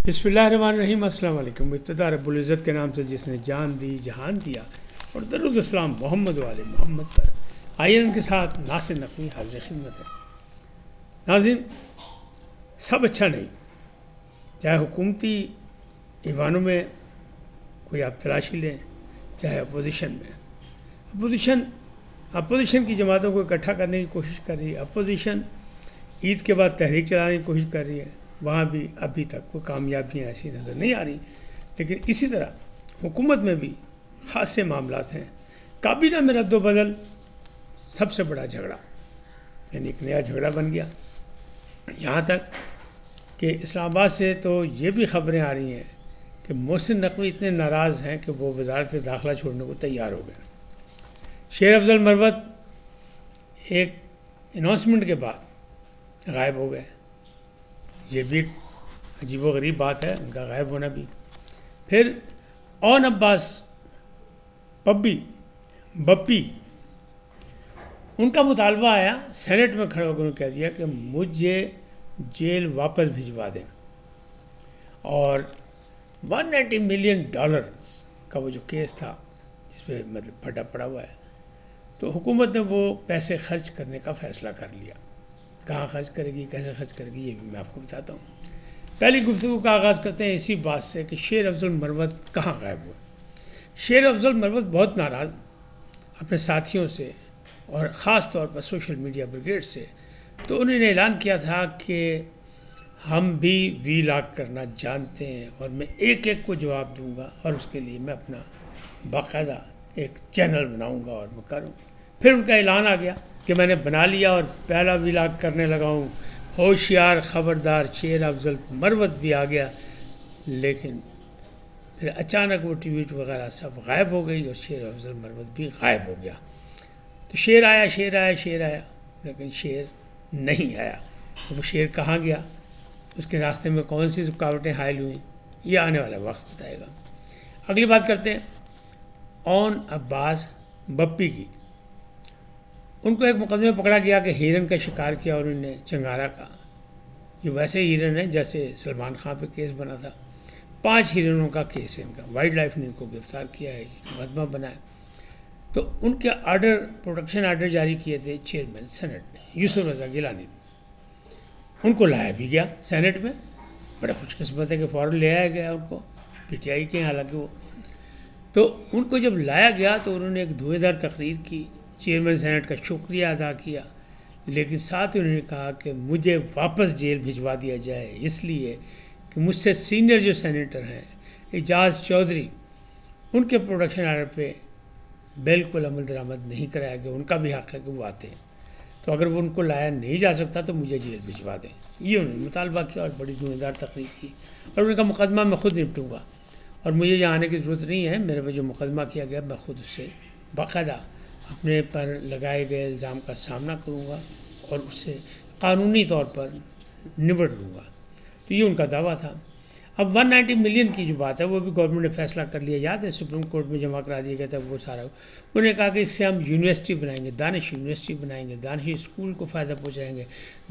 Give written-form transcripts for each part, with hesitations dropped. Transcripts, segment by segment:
بسم اللہ الرحمن الرحیم۔ السلام علیکم۔ ابتدا رب العزت کے نام سے جس نے جان دی جہان دیا، اور درود السلام محمد والے محمد پر۔ آئیے ان کے ساتھ ناصر نقوی حاضر خدمت ہے۔ ناظرین، سب اچھا نہیں، چاہے حکومتی ایوانوں میں کوئی آپ تلاشی لیں، چاہے اپوزیشن میں۔ اپوزیشن کی جماعتوں کو اکٹھا کرنے کی کوشش کر رہی ہے۔ اپوزیشن عید کے بعد تحریک چلانے کی کوشش کر رہی ہے، وہاں بھی ابھی تک کوئی کامیابیاں ایسی نظر نہیں آ رہی۔ لیکن اسی طرح حکومت میں بھی خاصے معاملات ہیں۔ کابینہ میں رد و بدل سب سے بڑا جھگڑا، یعنی ایک نیا جھگڑا بن گیا۔ یہاں تک کہ اسلام آباد سے تو یہ بھی خبریں آ رہی ہیں کہ محسن نقوی اتنے ناراض ہیں کہ وہ وزارت داخلہ چھوڑنے کو تیار ہو گئے۔ شیر افضل مروت ایک اناؤنسمنٹ کے بعد غائب ہو گئے۔ یہ بھی ایک عجیب و غریب بات ہے، ان کا غائب ہونا بھی۔ پھر اون عباس بپی، ان کا مطالبہ آیا، سینٹ میں کھڑے ہو کر انہوں نے کہہ دیا کہ مجھے جیل واپس بھجوا دیں، اور $190 ملین کا وہ جو کیس تھا جس پہ مطلب پھٹا پڑا ہوا ہے، تو حکومت نے وہ پیسے خرچ کرنے کا فیصلہ کر لیا۔ کہاں خرچ کرے گی، کیسے خرچ کرے گی، یہ بھی میں آپ کو بتاتا ہوں۔ پہلی گفتگو کا آغاز کرتے ہیں اسی بات سے کہ شیر افضل مروت کہاں غائب ہوئے۔ شیر افضل مروت بہت ناراض اپنے ساتھیوں سے، اور خاص طور پر سوشل میڈیا بریگیڈ سے، تو انہوں نے اعلان کیا تھا کہ ہم بھی وی لاگ کرنا جانتے ہیں، اور میں ایک ایک کو جواب دوں گا، اور اس کے لیے میں اپنا باقاعدہ ایک چینل بناؤں گا اور میں کروں۔ پھر ان کا اعلان آ گیا کہ میں نے بنا لیا اور پہلا ولاگ کرنے لگا ہوں، ہوشیار خبردار، شیر افضل مروت بھی آ گیا۔ لیکن پھر اچانک وہ ٹویٹ وغیرہ سب غائب ہو گئی، اور شیر افضل مروت بھی غائب ہو گیا۔ تو شیر آیا، لیکن شیر نہیں آیا۔ وہ شیر کہاں گیا، اس کے راستے میں کون سی رکاوٹیں حائل ہوئیں، یہ آنے والا وقت بتائے گا۔ اگلی بات کرتے ہیں اون عباس بپی کی۔ ان کو ایک مقدمے میں پکڑا گیا کہ ہیرن کا شکار کیا، اور انہوں نے چنگارا کا۔ یہ ویسے ہیرن ہے جیسے سلمان خان پہ کیس بنا تھا، 5 ہیرنوں کا کیس ہے ان کا۔ وائلڈ لائف نے ان کو گرفتار کیا ہے، مقدمہ بنا ہے۔ تو ان کے پروٹیکشن آرڈر جاری کیے تھے چیئرمین سینٹ نے، یوسف رضا گیلانی نے۔ ان کو لایا بھی گیا سینٹ میں، بڑا خوش قسمت ہے کہ فوراً لے آیا گیا ان کو، پی ٹی آئی کے ہیں حالانکہ وہ۔ تو ان کو جب لایا گیا تو انہوں نے ایک دھوئے دار تقریر کی، چیئرمین سینٹ کا شکریہ ادا کیا، لیکن ساتھ انہوں نے کہا کہ مجھے واپس جیل بھجوا دیا جائے، اس لیے کہ مجھ سے سینئر جو سینیٹر ہیں اعجاز چودھری، ان کے پروڈکشن آرڈر پہ بالکل عمل درآمد نہیں کرایا گیا۔ ان کا بھی حق ہے کہ وہ آتے ہیں، تو اگر وہ ان کو لایا نہیں جا سکتا تو مجھے جیل بھجوا دیں، یہ انہوں نے مطالبہ کیا، اور بڑی دھوئے دار تقریر کی۔ اور ان کا مقدمہ میں خود نپٹوں گا، اور مجھے یہاں آنے کی ضرورت نہیں ہے، میرے پہ جو مقدمہ کیا گیا میں خود اس سے باقاعدہ اپنے پر لگائے گئے الزام کا سامنا کروں گا، اور اس سے قانونی طور پر نبٹ لوں گا۔ تو یہ ان کا دعویٰ تھا۔ اب 190 ملین کی جو بات ہے وہ بھی گورنمنٹ نے فیصلہ کر لیا، یاد ہے سپریم کورٹ میں جمع کرا دیا گیا تھا وہ سارا۔ انہوں نے کہا کہ اس سے ہم یونیورسٹی بنائیں گے، دانش یونیورسٹی بنائیں گے، دانش اسکول کو فائدہ پہنچائیں گے،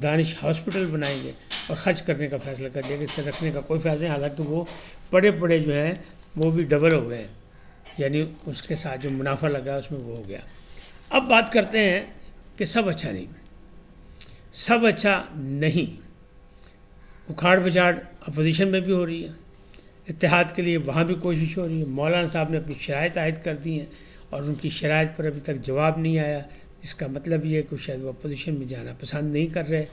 دانش ہاسپٹل بنائیں گے، اور خرچ کرنے کا فیصلہ کر لیا کہ اس سے رکھنے کا کوئی فائدہ نہیں۔ حالانکہ وہ پڑے جو ہیں وہ بھی ڈبل ہو گئے ہیں، یعنی اس کے ساتھ جو منافع لگا اس میں وہ ہو گیا۔ اب بات کرتے ہیں کہ سب اچھا نہیں، اکھاڑ پچھاڑ اپوزیشن میں بھی ہو رہی ہے، اتحاد کے لیے وہاں بھی کوشش ہو رہی ہے۔ مولانا صاحب نے اپنی شرائط عائد کر دی ہیں، اور ان کی شرائط پر ابھی تک جواب نہیں آیا، اس کا مطلب یہ ہے کہ شاید وہ اپوزیشن میں جانا پسند نہیں کر رہے،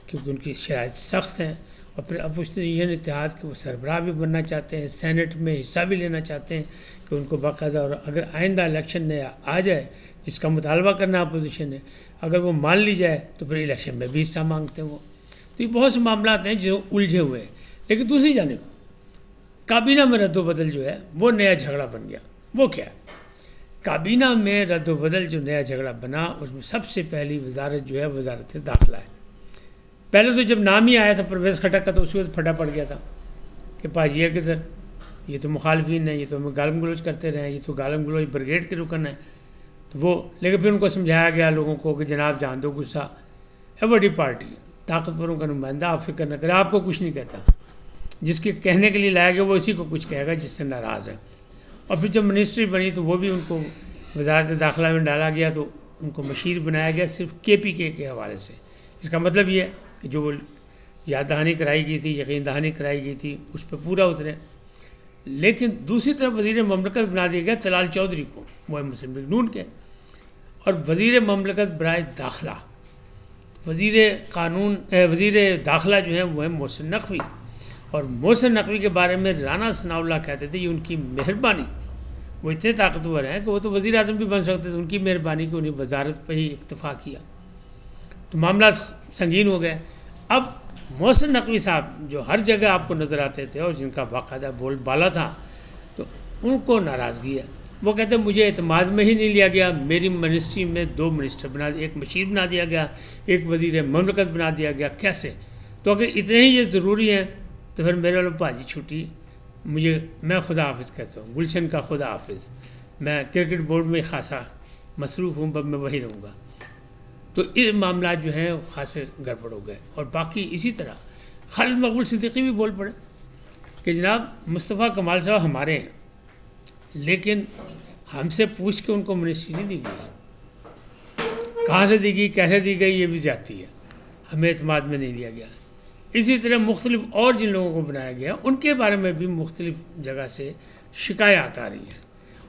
کیونکہ ان کی شرائط سخت ہیں۔ اور پھر اپوزیشن اتحاد کے وہ سربراہ بھی بننا چاہتے ہیں، سینٹ میں حصہ بھی لینا چاہتے ہیں کہ ان کو باقاعدہ، اور اگر آئندہ الیکشن نیا آ جائے جس کا مطالبہ کرنا اپوزیشن نے، اگر وہ مان لی جائے تو پھر الیکشن میں بھی حصہ مانگتے ہیں وہ۔ تو یہ بہت سے معاملات ہیں جو الجھے ہوئے ہیں۔ لیکن دوسری جانب کابینہ میں رد و بدل جو ہے وہ نیا جھگڑا بن گیا۔ وہ کیا ہے؟ کابینہ میں رد و بدل جو نیا جھگڑا بنا، اس میں سب سے پہلی وزارت جو ہے وزارت داخلہ ہے۔ پہلے تو جب نام ہی آیا تھا پرویز خٹک کا تو اسی وقت پھٹا پڑ گیا تھا کہ پاجی یہ کدھر، یہ تو مخالفین ہیں، یہ تو ہمیں گالم گلوچ کرتے رہے ہیں، یہ تو گالم گلوچ بریگیڈ کے رکن ہیں، تو وہ۔ لیکن پھر ان کو سمجھایا گیا لوگوں کو کہ جناب جان دو غصہ ہے، بڑی پارٹی طاقتوروں کا نمائندہ، آپ فکر نہ کریں، آپ کو کچھ نہیں کہتا۔ جس کے کہنے کے لیے لایا گیا وہ اسی کو کچھ کہے گا جس سے ناراض ہے. اور پھر جب منسٹری بنی تو وہ بھی ان کو وزارت داخلہ میں ڈالا گیا تو ان کو مشیر بنایا گیا صرف KPK کے حوالے سے. اس کا مطلب یہ ہے کہ جو وہ یاد دہانی کرائی گئی تھی، یقین دہانی کرائی گئی تھی، اس پہ پورا اترے. لیکن دوسری طرف وزیر مملکت بنا دیا گیا طلال چودھری کو، وہ ہے مسلم لیگ نون کے. اور وزیر مملکت برائے داخلہ، وزیر داخلہ جو ہیں وہ ہے محسن نقوی. اور محسن نقوی کے بارے میں رانا ثناء اللہ کہتے تھے یہ ان کی مہربانی، وہ اتنے طاقتور ہیں کہ وہ تو وزیر اعظم بھی بن سکتے تھے، ان کی مہربانی کہ انہیں وزارت پہ ہی اکتفا کیا. تو معاملات سنگین ہو گئے. اب محسن نقوی صاحب جو ہر جگہ آپ کو نظر آتے تھے اور جن کا باقاعدہ بول بالا تھا، تو ان کو ناراضگی ہے. وہ کہتے ہیں مجھے اعتماد میں ہی نہیں لیا گیا، میری منسٹری میں 2 منسٹر بنا دیا، ایک مشیر بنا دیا گیا، ایک وزیر مملکت بنا دیا گیا. کیسے؟ تو اگر اتنے ہی یہ ضروری ہیں تو پھر میرے والوں بھاجی چھٹی، میں خدا حافظ کہتا ہوں، گلشن کا خدا حافظ. میں کرکٹ بورڈ میں خاصا مصروف ہوں، اب میں وہی رہوں گا. تو یہ معاملات جو ہیں خاصے گڑبڑ ہو گئے. اور باقی اسی طرح خالد مقبول صدیقی بھی بول پڑے کہ جناب مصطفیٰ کمال صاحب ہمارے ہیں، لیکن ہم سے پوچھ کے ان کو منسٹری نہیں دی گئی، کہاں سے دی گئی، کیسے دی گئی، یہ بھی زیادتی ہے، ہمیں اعتماد میں نہیں لیا گیا. اسی طرح مختلف اور جن لوگوں کو بنایا گیا ان کے بارے میں بھی مختلف جگہ سے شکایات آ رہی ہیں.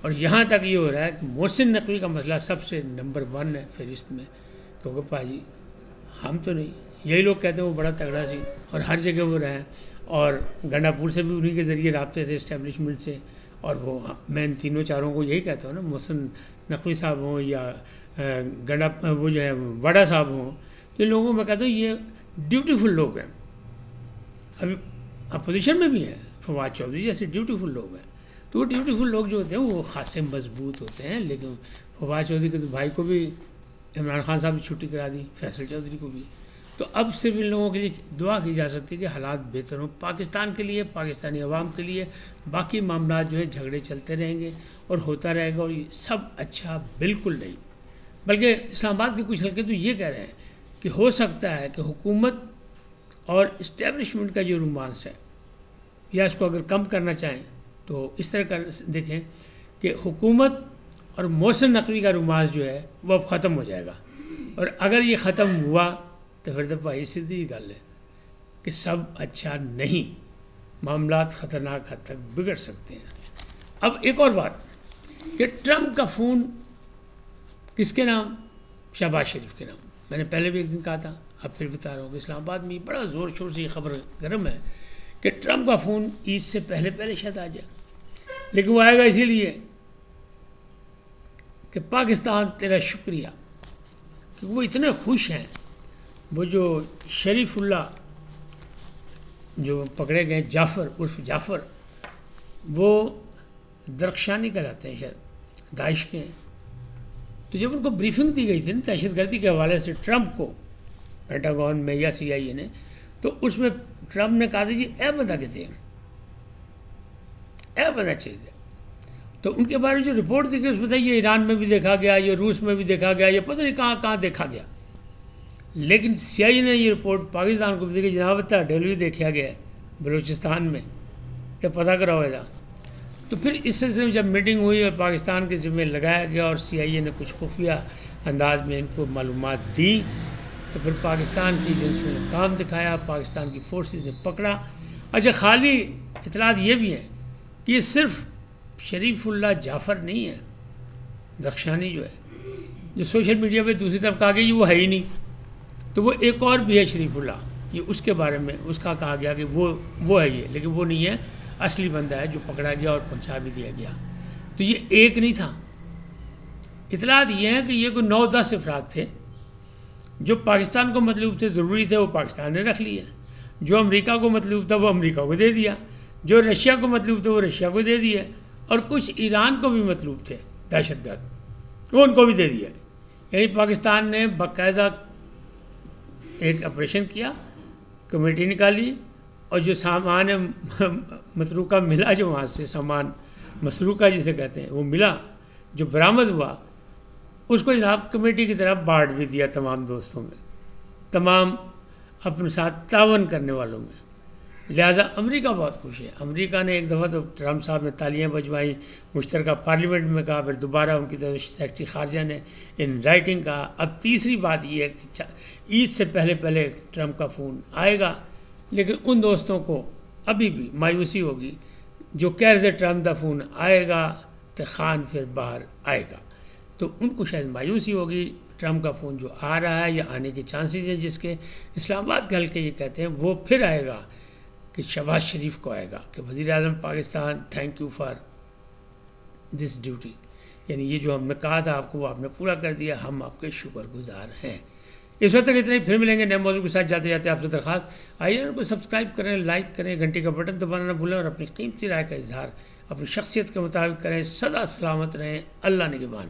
اور یہاں تک یہ ہو رہا ہے کہ محسن نقوی کا مسئلہ سب سے نمبر 1 ہے فہرست میں، کیونکہ پاجی ہم تو نہیں، یہی لوگ کہتے ہیں وہ بڑا تگڑا سی اور ہر جگہ وہ رہے. اور گنڈا پور سے بھی انہی کے ذریعے رابطے تھے اسٹیبلشمنٹ سے. اور وہ میں ان تینوں چاروں کو یہی کہتا ہوں نا، محسن نقوی صاحب ہوں یا وہ جو ہے وڈا صاحب ہوں، تو ان لوگوں میں کہتا ہوں یہ ڈیوٹیفل لوگ ہیں. ابھی اپوزیشن میں بھی ہیں، فواد چودھری جیسے ڈیوٹیفل لوگ ہیں. تو وہ ڈیوٹیفل لوگ جو ہوتے ہیں وہ خاصے مضبوط ہوتے ہیں. لیکن فواد چودھری کے تو بھائی کو بھی عمران خان صاحب نے چھٹی کرا دی، فیصل چودھری کو بھی. تو اب صرف ان لوگوں کے لیے دعا کی جا سکتی ہے کہ حالات بہتر ہوں پاکستان کے لیے، پاکستانی عوام کے لیے. باقی معاملات جو ہے جھگڑے چلتے رہیں گے اور ہوتا رہے گا، اور یہ سب اچھا بالکل نہیں. بلکہ اسلام آباد کے کچھ حلقے تو یہ کہہ رہے ہیں کہ ہو سکتا ہے کہ حکومت اور اسٹیبلشمنٹ کا جو رومانس ہے، یا اس کو اگر کم کرنا چاہیں تو اس طرح کر دیکھیں کہ حکومت اور محسن نقوی کا رومانس جو ہے وہ اب ختم ہو جائے گا. اور اگر یہ ختم ہوا تو پھر تو بھائی سیدھی گل ہے کہ سب اچھا نہیں، معاملات خطرناک حد تک بگڑ سکتے ہیں. اب ایک اور بات کہ ٹرمپ کا فون کس کے نام؟ شہباز شریف کے نام. میں نے پہلے بھی ایک دن کہا تھا، اب پھر بتا رہا ہوں کہ اسلام آباد میں بڑا زور شور سے یہ خبر گرم ہے کہ ٹرمپ کا فون عید سے پہلے شاید آ جائے. لیکن وہ آئے گا اسی لیے کہ پاکستان تیرا شکریہ، کیونکہ وہ اتنے خوش ہیں. وہ جو شریف اللہ جو پکڑے گئے جعفر عرف جعفر، وہ درخشانی کہلاتے ہیں، شاید داعش کے ہیں. تو جب ان کو بریفنگ دی گئی تھی نا دہشت گردی کے حوالے سے ٹرمپ کو پینٹاگون میں یا CIA نے، تو اس میں ٹرمپ نے کہا تھا جی اے بندہ کہتے ہیں، اے بندہ چاہیے. تو ان کے بارے میں جو رپورٹ دی گئی اس میں تھا یہ ایران میں بھی دیکھا گیا، یہ روس میں بھی دیکھا گیا، یہ پتہ نہیں کہاں کہاں دیکھا گیا. لیکن CIA نے یہ رپورٹ پاکستان کو بھی دی کہ جناب ڈیلی دیکھا گیا ہے بلوچستان میں، تو پتہ کراؤ تھا. تو پھر اس سلسلے میں جب میٹنگ ہوئی اور پاکستان کے ذمہ لگایا گیا اور CIA نے کچھ خفیہ انداز میں ان کو معلومات دی، تو پھر پاکستان کی ایجنسیوں نے کام دکھایا، پاکستان کی فورسز نے پکڑا. اچھا خالی اطلاعات یہ بھی ہیں کہ یہ صرف شریف اللہ جعفر نہیں ہے، درخشانی جو ہے جو سوشل میڈیا پہ دوسری طرف کہا گیا یہ وہ ہے ہی نہیں، تو وہ ایک اور بھی ہے شریف اللہ، یہ اس کے بارے میں اس کا کہا گیا کہ وہ ہے یہ، لیکن وہ نہیں ہے، اصلی بندہ ہے جو پکڑا گیا اور پہنچا بھی دیا گیا. تو یہ ایک نہیں تھا. اطلاعات یہ ہیں کہ یہ کوئی 9-10 افراد تھے جو پاکستان کو مطلوب تھے، ضروری تھے، وہ پاکستان نے رکھ لیے. جو امریکہ کو مطلوب تھا وہ امریکہ کو دے دیا، جو رشیا کو مطلوب تھا وہ رشیا کو دے دیا، اور کچھ ایران کو بھی مطلوب تھے دہشت گرد، وہ ان کو بھی دے دیا. یعنی پاکستان نے باقاعدہ ایک آپریشن کیا، کمیٹی نکالی، اور جو سامان متروکہ ملا، جو وہاں سے سامان مسروقہ جسے کہتے ہیں وہ ملا، جو برآمد ہوا، اس کو جناب کمیٹی کی طرف بانٹ بھی دیا تمام دوستوں میں، تمام اپنے ساتھ تعاون کرنے والوں میں. لہٰذا امریکہ بہت خوش ہے. امریکہ نے ایک دفعہ تو ٹرمپ صاحب نے تالیاں بجوائیں، مشترکہ پارلیمنٹ میں کہا، پھر دوبارہ ان کی طرف سیکرٹری خارجہ نے ان رائٹنگ کہا. اب تیسری بات یہ ہے کہ عید سے پہلے ٹرمپ کا فون آئے گا، لیکن ان دوستوں کو ابھی بھی مایوسی ہوگی جو کہہ رہے تھے ٹرمپ دا فون آئے گا تو خان پھر باہر آئے گا، تو ان کو شاید مایوسی ہوگی. ٹرمپ کا فون جو آ رہا ہے یا آنے کے چانسز ہیں، جس کے اسلام آباد کے حلقے یہ کہتے ہیں، وہ پھر آئے گا کہ شہباز شریف کو آئے گا کہ وزیر اعظم Pakistan thank you for this duty, یعنی یہ جو ہم نے کہا تھا آپ کو وہ آپ نے پورا کر دیا، ہم آپ کے شکر گزار ہیں. اس وقت تک اتنا ہی، پھر ملیں گے نئے موضوع کے ساتھ. جاتے جاتے آپ سے درخواست، آئیے ان کو سبسکرائب کریں، لائک کریں، گھنٹی کا بٹن دبانا نہ بھولیں، اور اپنی قیمتی رائے کا اظہار اپنی شخصیت کے مطابق کریں. سدا سلامت رہیں، اللہ نگہبان.